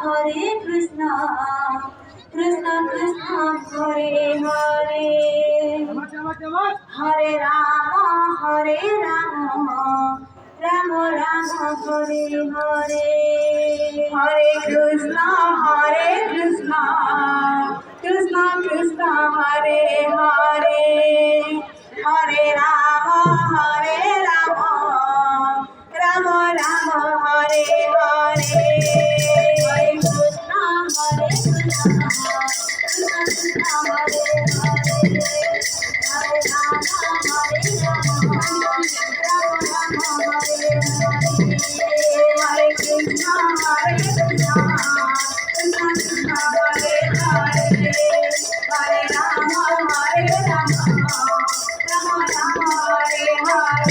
Hare Krishna, Krishna Krishna, Hare Hare, Hare Rama, Rama Rama, Hare Hare, Hare Krishna, Krishna Krishna, Hare Hare, Hare Rama, Rama Rama, Hare Hare, Hare Krishna, Krishna Krishna, Hare Hare, Hare Rama, Rama Rama, Hare Hare, Hare Krishna, Krishna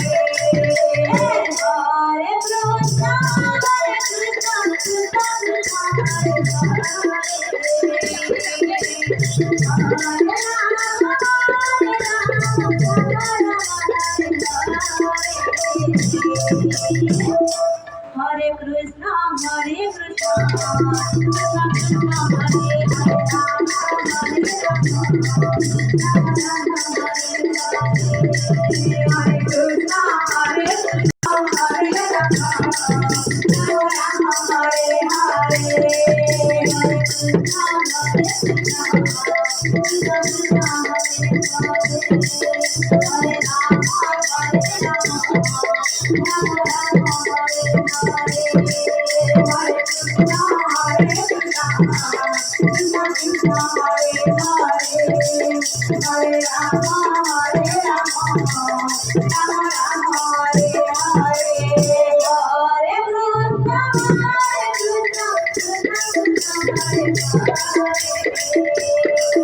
Krishna, Hare Hare, Hare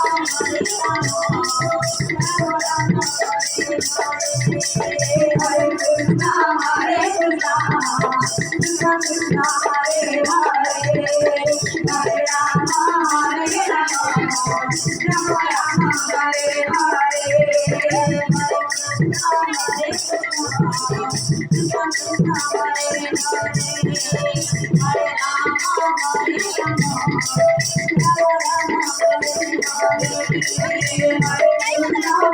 Rama, Rama Rama,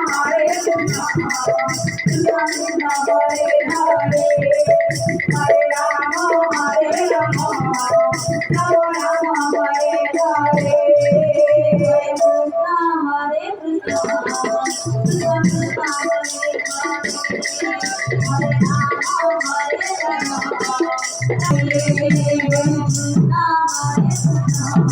Hare Hare, Hare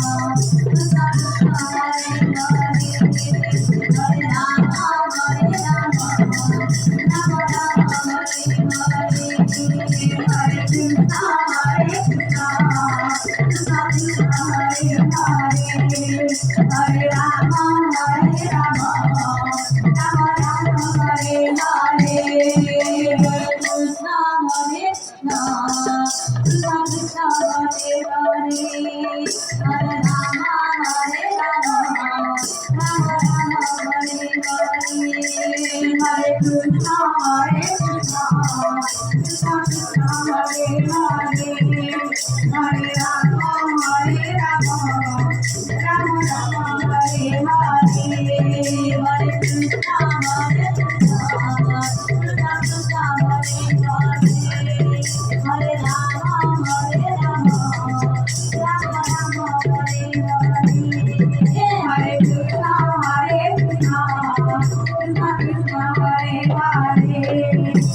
Krishna, Krishna Krishna, Hare Hare Krishna, Krishna Krishna, Hare Hare